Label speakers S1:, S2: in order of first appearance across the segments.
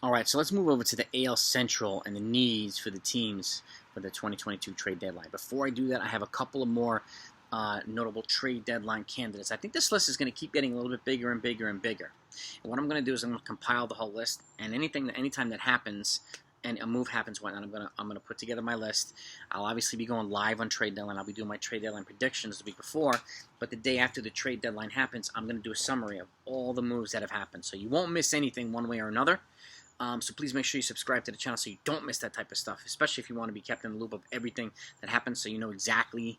S1: All right, so let's move over to the AL Central and the needs for the teams for the 2022 trade deadline. Before I do that, I have a couple of more notable trade deadline candidates. I think this list is going to keep getting a little bit bigger and bigger and bigger. And what I'm going to do is I'm going to compile the whole list, and anytime that happens, and a move happens, whatnot, I'm gonna put together my list. I'll obviously be going live on trade deadline. I'll be doing my trade deadline predictions the week before, but the day after the trade deadline happens, I'm gonna do a summary of all the moves that have happened, so you won't miss anything one way or another. So please make sure you subscribe to the channel so you don't miss that type of stuff, especially if you want to be kept in the loop of everything that happens, so you know exactly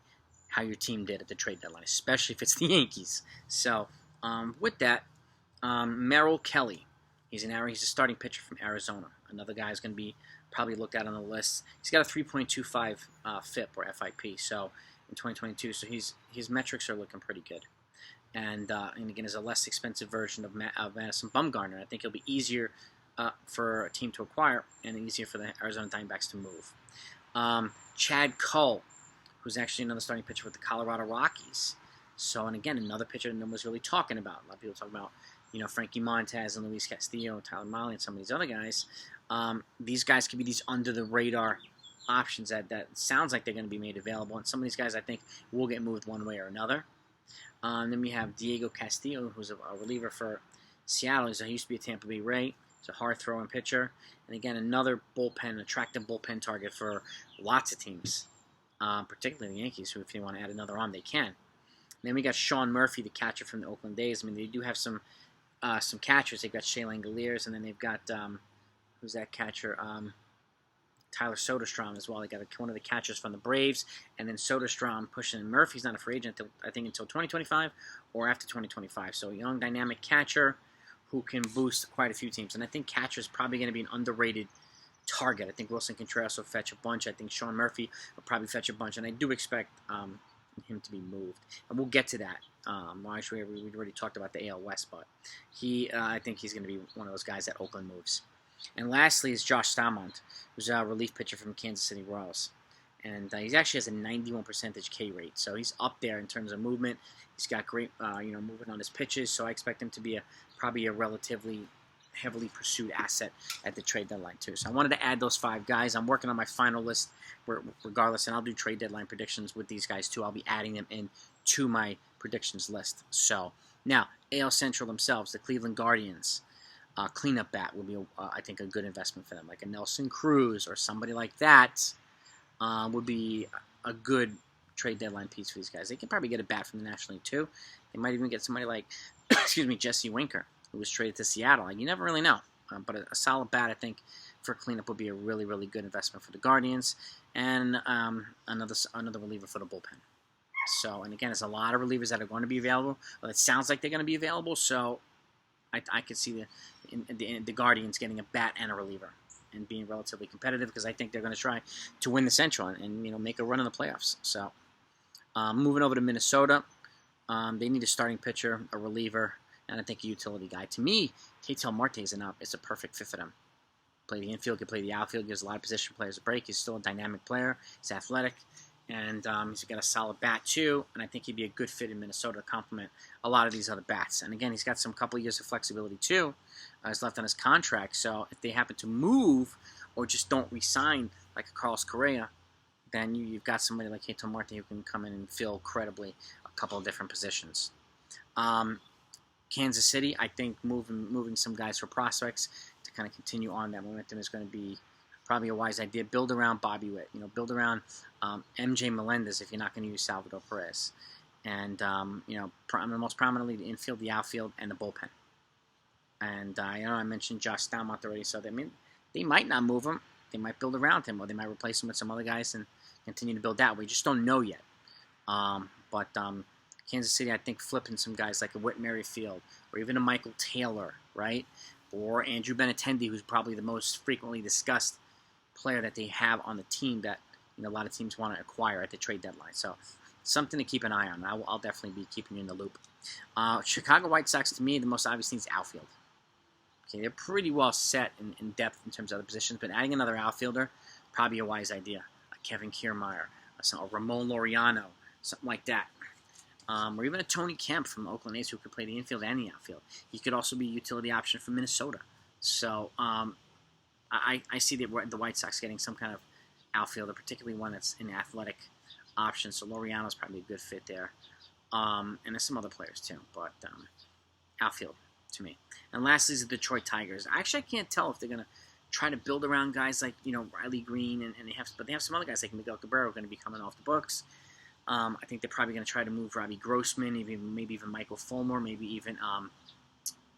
S1: how your team did at the trade deadline, especially if it's the Yankees. So with that, Merrill Kelly. He's a starting pitcher from Arizona. Another guy is going to be probably looked at on the list. He's got a 3.25 FIP or FIP. So in 2022, so his metrics are looking pretty good. And again, is a less expensive version of Madison Bumgarner. I think it'll be easier for a team to acquire and easier for the Arizona Diamondbacks to move. Chad Cole, who's actually another starting pitcher with the Colorado Rockies. So, and again, another pitcher that no one's really talking about. A lot of people talk about, Frankie Montez and Luis Castillo, Tyler Mahle, and some of these other guys. These guys could be these under-the-radar options that sounds like they're going to be made available. And some of these guys, I think, will get moved one way or another. Then we have Diego Castillo, who's a reliever for Seattle. He used to be a Tampa Bay Ray. He's a hard-throwing pitcher. And again, another attractive bullpen target for lots of teams, particularly the Yankees, who if they want to add another arm, they can. And then we got Sean Murphy, the catcher from the Oakland A's. I mean, they do have some catchers. They've got Shea Langoliers, and then they've got, who's that catcher? Tyler Soderstrom as well. They got one of the catchers from the Braves, and then Soderstrom pushing. Murphy's not a free agent, I think, until 2025 or after 2025. So a young, dynamic catcher who can boost quite a few teams. And I think catcher is probably going to be an underrated target. I think Wilson Contreras will fetch a bunch. I think Sean Murphy will probably fetch a bunch, and I do expect him to be moved. And we'll get to that. Actually, we already talked about the AL West, but I think he's going to be one of those guys that Oakland moves. And lastly is Josh Staumont, who's a relief pitcher from Kansas City Royals. And he actually has a 91% K rate, so he's up there in terms of movement. He's got great, movement on his pitches, so I expect him to be probably a relatively heavily pursued asset at the trade deadline too. So I wanted to add those 5 guys. I'm working on my final list regardless, and I'll do trade deadline predictions with these guys too. I'll be adding them in to my predictions list. So now, AL Central themselves, the Cleveland Guardians. Cleanup bat would be, I think, a good investment for them. Like a Nelson Cruz or somebody like that would be a good trade deadline piece for these guys. They can probably get a bat from the National League too. They might even get somebody like, Jesse Winker, who was traded to Seattle. You never really know. But a solid bat, I think, for cleanup would be a really, really good investment for the Guardians. And another reliever for the bullpen. So, and again, there's a lot of relievers that are going to be available. Well, it sounds like they're going to be available, so I could see the Guardians getting a bat and a reliever and being relatively competitive because I think they're going to try to win the Central and make a run in the playoffs. So, moving over to Minnesota, they need a starting pitcher, a reliever, and I think a utility guy. To me, Ketel Marte is a perfect fit for them. Play the infield, can play the outfield, gives a lot of position players a break. He's still a dynamic player. He's athletic. And he's got a solid bat, too. And I think he'd be a good fit in Minnesota to complement a lot of these other bats. And, again, he's got some couple of years of flexibility, too. He's left on his contract. So if they happen to move or just don't re-sign like a Carlos Correa, then you've got somebody like Ketel Marte who can come in and fill credibly a couple of different positions. Kansas City, I think moving some guys for prospects to kind of continue on that momentum is going to be probably a wise idea. Build around Bobby Witt. Build around MJ Melendez if you're not going to use Salvador Perez. And, most prominently the infield, the outfield, and the bullpen. And, I mentioned Josh Staumont already, so they might not move him. They might build around him, or they might replace him with some other guys and continue to build that. We just don't know yet. But Kansas City, I think, flipping some guys like a Whit Merrifield, or even a Michael Taylor, right? Or Andrew Benintendi, who's probably the most frequently discussed player that they have on the team that a lot of teams want to acquire at the trade deadline. So something to keep an eye on. I'll definitely be keeping you in the loop. Chicago White Sox, to me, the most obvious thing is outfield. Okay, they're pretty well set in depth in terms of other positions, but adding another outfielder, probably a wise idea. A Kevin Kiermaier, a Ramon Laureano, something like that. Or even a Tony Kemp from Oakland A's who could play the infield and the outfield. He could also be a utility option for Minnesota. So, I see the White Sox getting some kind of outfielder, particularly one that's an athletic option. So Laureano's probably a good fit there. And there's some other players too, but outfield to me. And lastly is the Detroit Tigers. Actually, I can't tell if they're gonna try to build around guys like Riley Green, and they have some other guys like Miguel Cabrera going to be coming off the books. I think they're probably going to try to move Robbie Grossman, maybe even Michael Fulmer, maybe even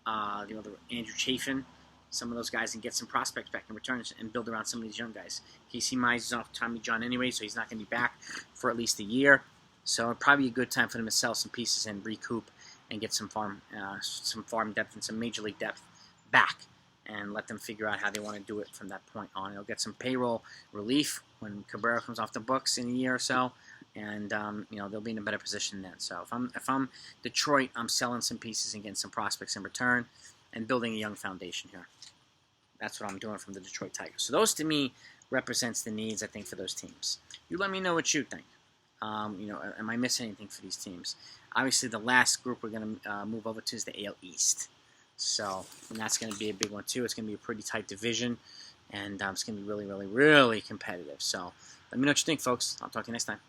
S1: the other Andrew Chafin, some of those guys, and get some prospects back in return and build around some of these young guys. Casey Mize is off Tommy John anyway, so he's not going to be back for at least a year. So it'd probably be a good time for them to sell some pieces and recoup and get some farm depth and some major league depth back, and let them figure out how they want to do it from that point on. They'll get some payroll relief when Cabrera comes off the books in a year or so, and they'll be in a better position then. So if I'm Detroit, I'm selling some pieces and getting some prospects in return, and building a young foundation here. That's what I'm doing from the Detroit Tigers. So those to me represents the needs, I think, for those teams. You let me know what you think. Am I missing anything for these teams? Obviously, the last group we're going to move over to is the AL East. So, and that's going to be a big one too. It's going to be a pretty tight division, and it's going to be really, really, really competitive. So, let me know what you think, folks. I'll talk to you next time.